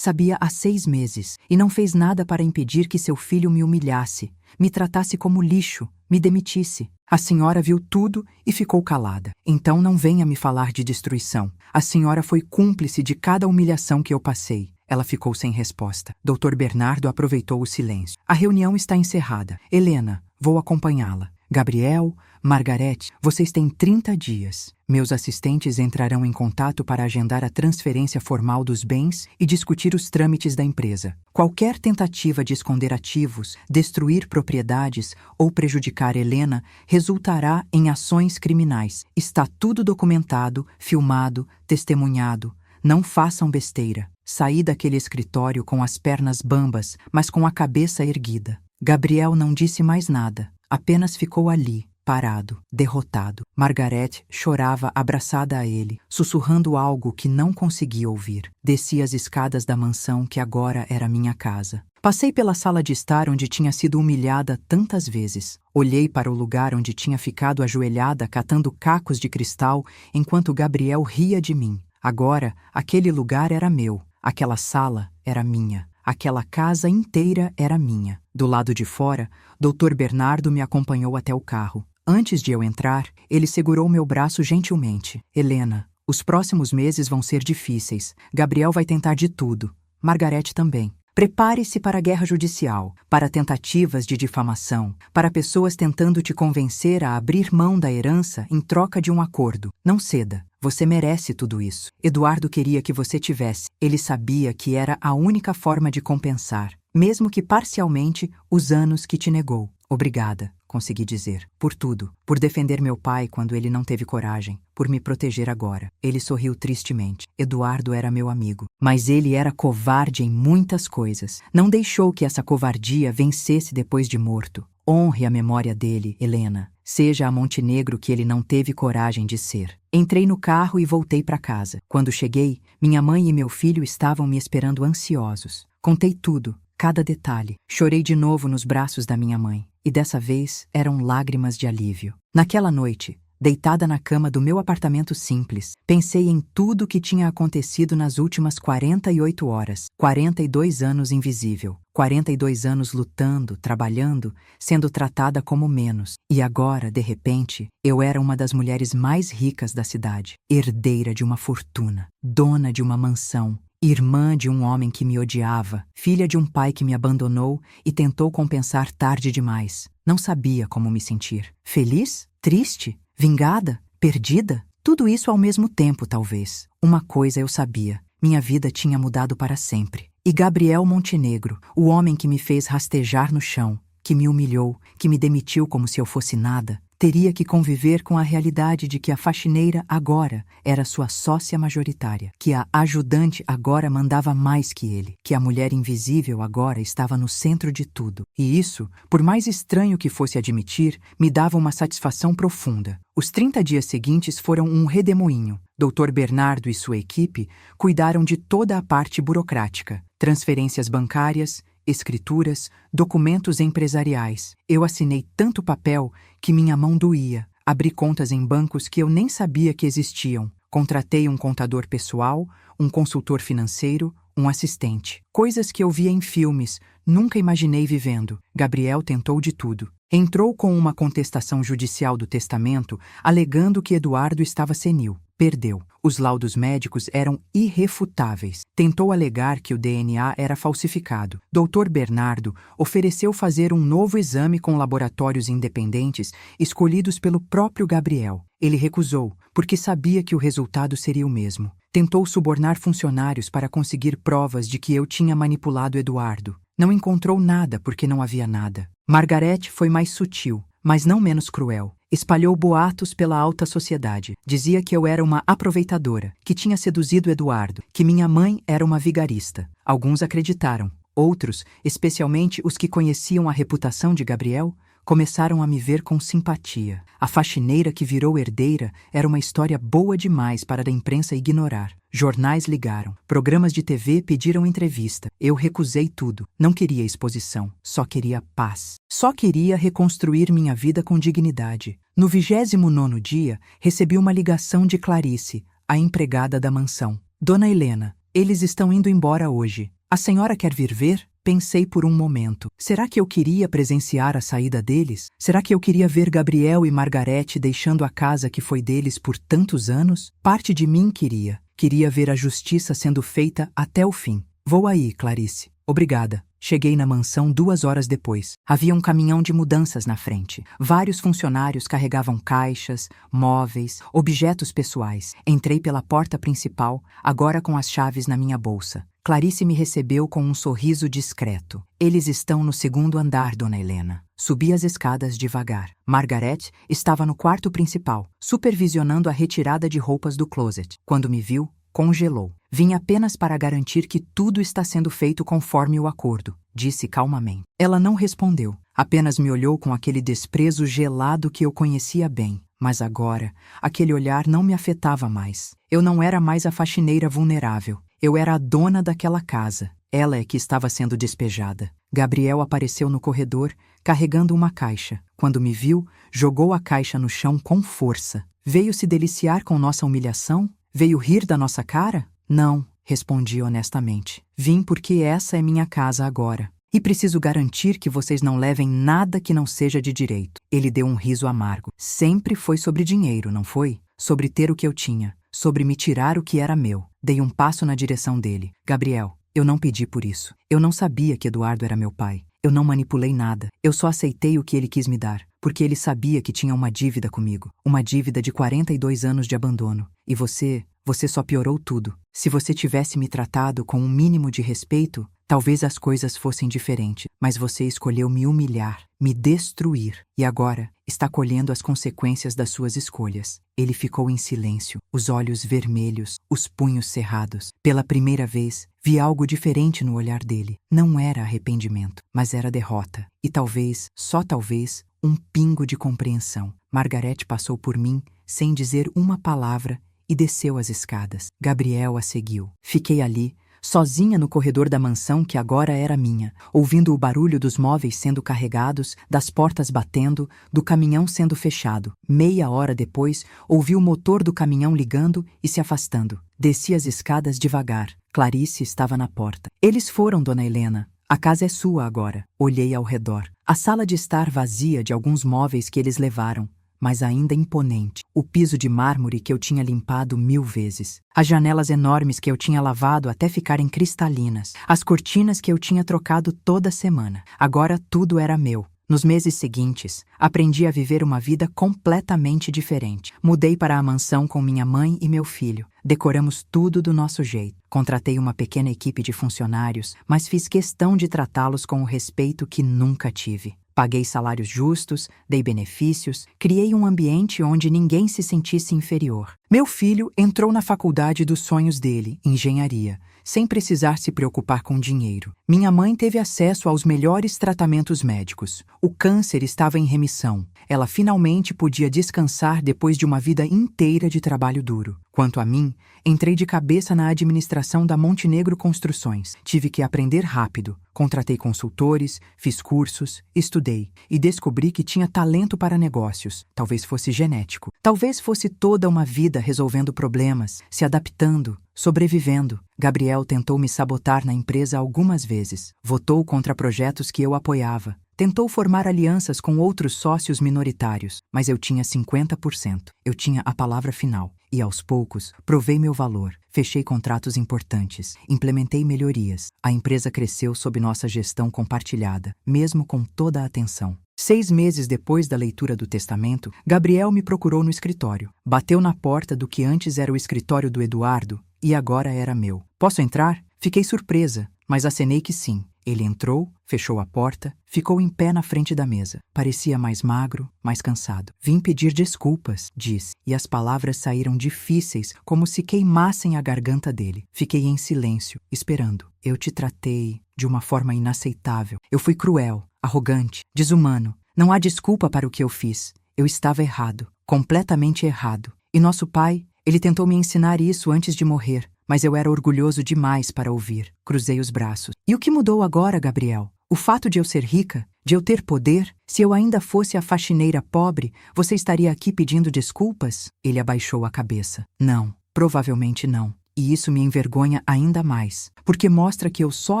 há 6 meses, e não fez nada para impedir que seu filho me humilhasse, me tratasse como lixo, me demitisse. A senhora viu tudo e ficou calada. Então não venha me falar de destruição. A senhora foi cúmplice de cada humilhação que eu passei. Ela ficou sem resposta. Dr. Bernardo aproveitou o silêncio. A reunião está encerrada. Helena, vou acompanhá-la. Gabriel, Margarete, vocês têm 30 dias. Meus assistentes entrarão em contato para agendar a transferência formal dos bens e discutir os trâmites da empresa. Qualquer tentativa de esconder ativos, destruir propriedades ou prejudicar Helena resultará em ações criminais. Está tudo documentado, filmado, testemunhado. Não façam besteira. Saí daquele escritório com as pernas bambas, mas com a cabeça erguida. Gabriel não disse mais nada. Apenas ficou ali, parado, derrotado. Margarete chorava abraçada a ele, sussurrando algo que não conseguia ouvir. Desci as escadas da mansão que agora era minha casa. Passei pela sala de estar onde tinha sido humilhada tantas vezes. Olhei para o lugar onde tinha ficado ajoelhada catando cacos de cristal enquanto Gabriel ria de mim. Agora, aquele lugar era meu. Aquela sala era minha. Aquela casa inteira era minha. Do lado de fora, Dr. Bernardo me acompanhou até o carro. Antes de eu entrar, ele segurou meu braço gentilmente. Helena, os próximos meses vão ser difíceis. Gabriel vai tentar de tudo. Margarete também. Prepare-se para a guerra judicial, para tentativas de difamação, para pessoas tentando te convencer a abrir mão da herança em troca de um acordo. Não ceda. Você merece tudo isso. Eduardo queria que você tivesse. Ele sabia que era a única forma de compensar. mesmo que parcialmente, os anos que te negou. Obrigada, consegui dizer, por tudo, por defender meu pai quando ele não teve coragem, por me proteger agora. Ele sorriu tristemente. Eduardo era meu amigo, mas ele era covarde em muitas coisas. Não deixou que essa covardia vencesse depois de morto. Honre a memória dele, Helena. Seja a Montenegro que ele não teve coragem de ser. Entrei no carro e voltei para casa. Quando cheguei, minha mãe e meu filho estavam me esperando ansiosos. Contei tudo, cada detalhe. Chorei de novo nos braços da minha mãe. E dessa vez eram lágrimas de alívio. Naquela noite, deitada na cama do meu apartamento simples, pensei em tudo que tinha acontecido nas últimas 48 horas. 42 anos invisível. 42 anos lutando, trabalhando, sendo tratada como menos. E agora, de repente, eu era uma das mulheres mais ricas da cidade. Herdeira de uma fortuna. Dona de uma mansão. Irmã de um homem que me odiava, filha de um pai que me abandonou e tentou compensar tarde demais. Não sabia como me sentir. Feliz? Triste? Vingada? Perdida? Tudo isso ao mesmo tempo, talvez. Uma coisa eu sabia: minha vida tinha mudado para sempre. E Gabriel Montenegro, o homem que me fez rastejar no chão, que me humilhou, que me demitiu como se eu fosse nada, teria que conviver com a realidade de que a faxineira agora era sua sócia majoritária, que a ajudante agora mandava mais que ele, que a mulher invisível agora estava no centro de tudo. E isso, por mais estranho que fosse admitir, me dava uma satisfação profunda. Os 30 dias seguintes foram um redemoinho. Dr. Bernardo e sua equipe cuidaram de toda a parte burocrática, transferências bancárias, escrituras, documentos empresariais. Eu assinei tanto papel que minha mão doía. Abri contas em bancos que eu nem sabia que existiam. Contratei um contador pessoal, um consultor financeiro, um assistente. Coisas que eu via em filmes, nunca imaginei vivendo. Gabriel tentou de tudo. Entrou com uma contestação judicial do testamento, alegando que Eduardo estava senil. Perdeu. Os laudos médicos eram irrefutáveis. Tentou alegar que o DNA era falsificado. Dr. Bernardo ofereceu fazer um novo exame com laboratórios independentes escolhidos pelo próprio Gabriel. Ele recusou, porque sabia que o resultado seria o mesmo. Tentou subornar funcionários para conseguir provas de que eu tinha manipulado Eduardo. Não encontrou nada porque não havia nada. Margarete foi mais sutil, mas não menos cruel. Espalhou boatos pela alta sociedade. Dizia que eu era uma aproveitadora, que tinha seduzido Eduardo, que minha mãe era uma vigarista. Alguns acreditaram. Outros, especialmente os que conheciam a reputação de Gabriel, começaram a me ver com simpatia. A faxineira que virou herdeira era uma história boa demais para a imprensa ignorar. Jornais ligaram, programas de TV pediram entrevista. Eu recusei tudo. Não queria exposição, só queria paz. Só queria reconstruir minha vida com dignidade. No 29º dia, recebi uma ligação de Clarice, a empregada da mansão. Dona Helena, eles estão indo embora hoje. A senhora quer vir ver? Pensei por um momento. Será que eu queria presenciar a saída deles? Será que eu queria ver Gabriel e Margarete deixando a casa que foi deles por tantos anos? Parte de mim queria. Queria ver a justiça sendo feita até o fim. Vou aí, Clarice. Obrigada. Cheguei na mansão 2 horas depois. Havia um caminhão de mudanças na frente. Vários funcionários carregavam caixas, móveis, objetos pessoais. Entrei pela porta principal, agora com as chaves na minha bolsa. Clarice me recebeu com um sorriso discreto. Eles estão no 2º andar, Dona Helena. Subi as escadas devagar. Margarete estava no quarto principal, supervisionando a retirada de roupas do closet. Quando me viu, congelou. Vim apenas para garantir que tudo está sendo feito conforme o acordo, disse calmamente. Ela não respondeu, apenas me olhou com aquele desprezo gelado que eu conhecia bem. Mas agora, aquele olhar não me afetava mais. Eu não era mais a faxineira vulnerável. Eu era a dona daquela casa. Ela é que estava sendo despejada. Gabriel apareceu no corredor, carregando uma caixa. Quando me viu, jogou a caixa no chão com força. Veio se deliciar com nossa humilhação? Veio rir da nossa cara? Não, respondi honestamente. Vim porque essa é minha casa agora. E preciso garantir que vocês não levem nada que não seja de direito. Ele deu um riso amargo. Sempre foi sobre dinheiro, não foi? Sobre ter o que eu tinha. Sobre me tirar o que era meu. Dei um passo na direção dele. Gabriel, eu não pedi por isso. Eu não sabia que Eduardo era meu pai. Eu não manipulei nada. Eu só aceitei o que ele quis me dar. Porque ele sabia que tinha uma dívida comigo. Uma dívida de 42 anos de abandono. E você só piorou tudo. Se você tivesse me tratado com um mínimo de respeito, Talvez as coisas fossem diferentes, mas você escolheu me humilhar, me destruir, e agora está colhendo as consequências das suas escolhas. Ele ficou em silêncio, os olhos vermelhos, os punhos cerrados. Pela primeira vez, vi algo diferente no olhar dele. Não era arrependimento, mas era derrota. E talvez, só talvez, um pingo de compreensão. Margaret passou por mim, sem dizer uma palavra, e desceu as escadas. Gabriel a seguiu. Fiquei ali, sozinha no corredor da mansão que agora era minha, ouvindo o barulho dos móveis sendo carregados, das portas batendo, do caminhão sendo fechado. Meia hora depois, ouvi o motor do caminhão ligando e se afastando. Desci as escadas devagar. Clarice estava na porta. Eles foram, dona Helena. A casa é sua agora. Olhei ao redor. A sala de estar vazia de alguns móveis que eles levaram, mas ainda imponente. O piso de mármore que eu tinha limpado 1000 vezes. As janelas enormes que eu tinha lavado até ficarem cristalinas. As cortinas que eu tinha trocado toda semana. Agora tudo era meu. Nos meses seguintes, aprendi a viver uma vida completamente diferente. Mudei para a mansão com minha mãe e meu filho. Decoramos tudo do nosso jeito. Contratei uma pequena equipe de funcionários, mas fiz questão de tratá-los com o respeito que nunca tive. Paguei salários justos, dei benefícios, criei um ambiente onde ninguém se sentisse inferior. Meu filho entrou na faculdade dos sonhos dele, engenharia, sem precisar se preocupar com dinheiro. Minha mãe teve acesso aos melhores tratamentos médicos. O câncer estava em remissão. Ela finalmente podia descansar depois de uma vida inteira de trabalho duro. Quanto a mim, entrei de cabeça na administração da Montenegro Construções. Tive que aprender rápido. Contratei consultores, fiz cursos, estudei e descobri que tinha talento para negócios. Talvez fosse genético. Talvez fosse toda uma vida resolvendo problemas, se adaptando, sobrevivendo. Gabriel tentou me sabotar na empresa algumas vezes. Votou contra projetos que eu apoiava. Tentou formar alianças com outros sócios minoritários, mas eu tinha 50%. Eu tinha a palavra final. E aos poucos, provei meu valor. Fechei contratos importantes. Implementei melhorias. A empresa cresceu sob nossa gestão compartilhada, mesmo com toda a atenção. 6 meses depois da leitura do testamento, Gabriel me procurou no escritório. Bateu na porta do que antes era o escritório do Eduardo e agora era meu. Posso entrar? Fiquei surpresa, mas acenei que sim. Ele entrou, fechou a porta, ficou em pé na frente da mesa. Parecia mais magro, mais cansado. Vim pedir desculpas, disse, e as palavras saíram difíceis, como se queimassem a garganta dele. Fiquei em silêncio, esperando. Eu te tratei de uma forma inaceitável. Eu fui cruel, arrogante, desumano. Não há desculpa para o que eu fiz. Eu estava errado, completamente errado. E nosso pai, ele tentou me ensinar isso antes de morrer. Mas eu era orgulhoso demais para ouvir. Cruzei os braços. E o que mudou agora, Gabriel? O fato de eu ser rica? De eu ter poder? Se eu ainda fosse a faxineira pobre, você estaria aqui pedindo desculpas? Ele abaixou a cabeça. Não, provavelmente não. E isso me envergonha ainda mais, porque mostra que eu só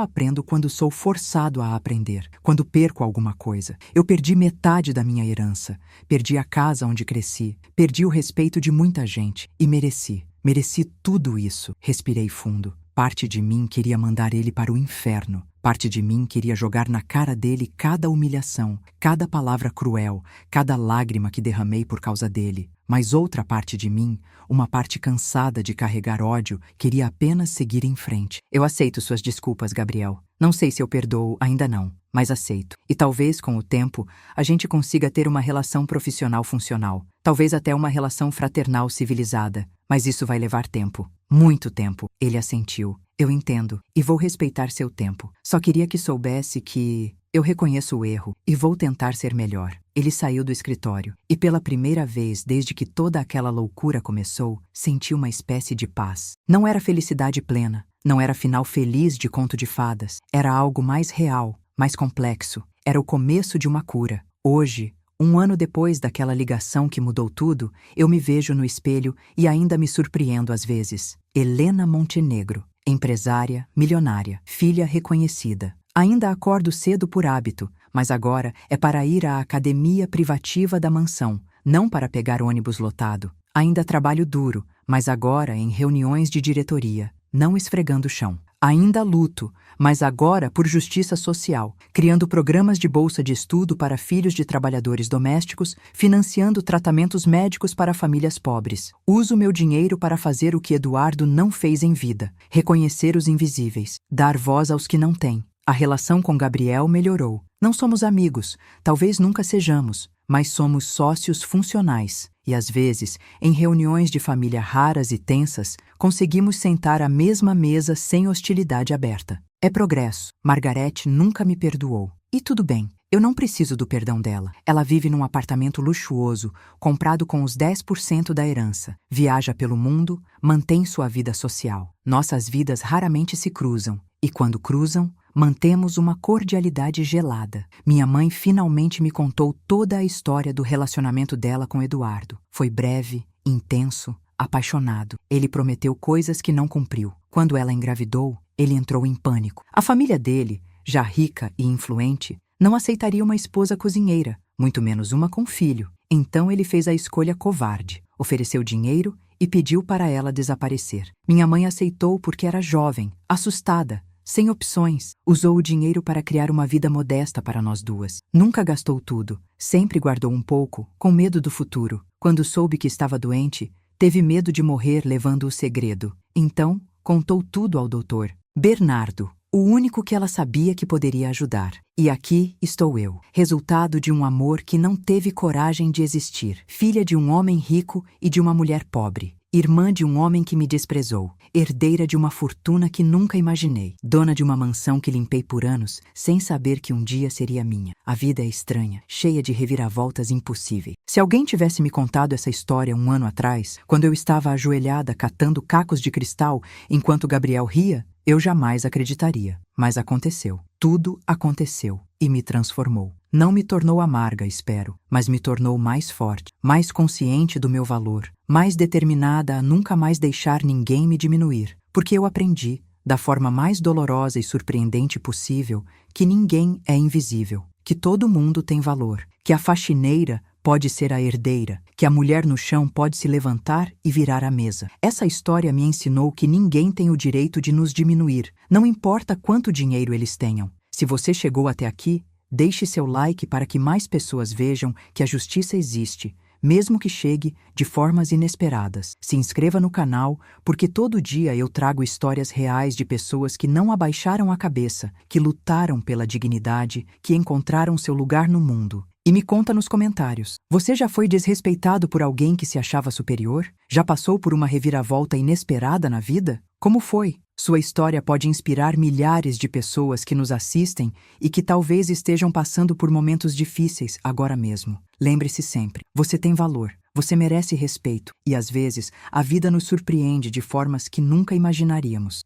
aprendo quando sou forçado a aprender, quando perco alguma coisa. Eu perdi metade da minha herança, perdi a casa onde cresci, perdi o respeito de muita gente e mereci. Mereci tudo isso. Respirei fundo. Parte de mim queria mandar ele para o inferno. Parte de mim queria jogar na cara dele cada humilhação, cada palavra cruel, cada lágrima que derramei por causa dele. Mas outra parte de mim, uma parte cansada de carregar ódio, queria apenas seguir em frente. Eu aceito suas desculpas, Gabriel. Não sei se eu perdoo, ainda não, mas aceito. E talvez, com o tempo, a gente consiga ter uma relação profissional funcional. Talvez até uma relação fraternal civilizada. Mas isso vai levar tempo. Muito tempo. Ele assentiu. Eu entendo. E vou respeitar seu tempo. Só queria que soubesse que eu reconheço o erro e vou tentar ser melhor. Ele saiu do escritório. E pela primeira vez desde que toda aquela loucura começou, senti uma espécie de paz. Não era felicidade plena. Não era final feliz de conto de fadas. Era algo mais real, mais complexo. Era o começo de uma cura. Hoje, 1 ano depois daquela ligação que mudou tudo, eu me vejo no espelho e ainda me surpreendo às vezes. Helena Montenegro, empresária, milionária, filha reconhecida. Ainda acordo cedo por hábito, mas agora é para ir à academia privativa da mansão, não para pegar ônibus lotado. Ainda trabalho duro, mas agora em reuniões de diretoria, não esfregando o chão. Ainda luto, mas agora por justiça social, criando programas de bolsa de estudo para filhos de trabalhadores domésticos, financiando tratamentos médicos para famílias pobres. Uso meu dinheiro para fazer o que Eduardo não fez em vida: reconhecer os invisíveis, dar voz aos que não têm. A relação com Gabriel melhorou. Não somos amigos, talvez nunca sejamos, mas somos sócios funcionais. E às vezes, em reuniões de família raras e tensas, conseguimos sentar à mesma mesa sem hostilidade aberta. É progresso. Margarete nunca me perdoou. E tudo bem, eu não preciso do perdão dela. Ela vive num apartamento luxuoso, comprado com os 10% da herança. Viaja pelo mundo, mantém sua vida social. Nossas vidas raramente se cruzam. E quando cruzam, mantemos uma cordialidade gelada. Minha mãe finalmente me contou toda a história do relacionamento dela com Eduardo. Foi breve, intenso, apaixonado. Ele prometeu coisas que não cumpriu. Quando ela engravidou, ele entrou em pânico. A família dele, já rica e influente, não aceitaria uma esposa cozinheira, muito menos uma com filho. Então ele fez a escolha covarde. Ofereceu dinheiro e pediu para ela desaparecer. Minha mãe aceitou porque era jovem, assustada, sem opções. Usou o dinheiro para criar uma vida modesta para nós duas. Nunca gastou tudo, sempre guardou um pouco, com medo do futuro. Quando soube que estava doente, teve medo de morrer levando o segredo. Então, contou tudo ao doutor Bernardo, o único que ela sabia que poderia ajudar. E aqui estou eu, resultado de um amor que não teve coragem de existir, filha de um homem rico e de uma mulher pobre. Irmã de um homem que me desprezou, herdeira de uma fortuna que nunca imaginei, dona de uma mansão que limpei por anos, sem saber que um dia seria minha. A vida é estranha, cheia de reviravoltas impossíveis. Se alguém tivesse me contado essa história um ano atrás, quando eu estava ajoelhada catando cacos de cristal enquanto Gabriel ria, eu jamais acreditaria. Mas aconteceu. Tudo aconteceu e me transformou. Não me tornou amarga, espero, mas me tornou mais forte, mais consciente do meu valor, mais determinada a nunca mais deixar ninguém me diminuir. Porque eu aprendi, da forma mais dolorosa e surpreendente possível, que ninguém é invisível, que todo mundo tem valor, que a faxineira pode ser a herdeira, que a mulher no chão pode se levantar e virar a mesa. Essa história me ensinou que ninguém tem o direito de nos diminuir, não importa quanto dinheiro eles tenham. Se você chegou até aqui, deixe seu like para que mais pessoas vejam que a justiça existe, mesmo que chegue de formas inesperadas. Se inscreva no canal, porque todo dia eu trago histórias reais de pessoas que não abaixaram a cabeça, que lutaram pela dignidade, que encontraram seu lugar no mundo. E me conta nos comentários, você já foi desrespeitado por alguém que se achava superior? Já passou por uma reviravolta inesperada na vida? Como foi? Sua história pode inspirar milhares de pessoas que nos assistem e que talvez estejam passando por momentos difíceis agora mesmo. Lembre-se sempre, você tem valor, você merece respeito e às vezes a vida nos surpreende de formas que nunca imaginaríamos.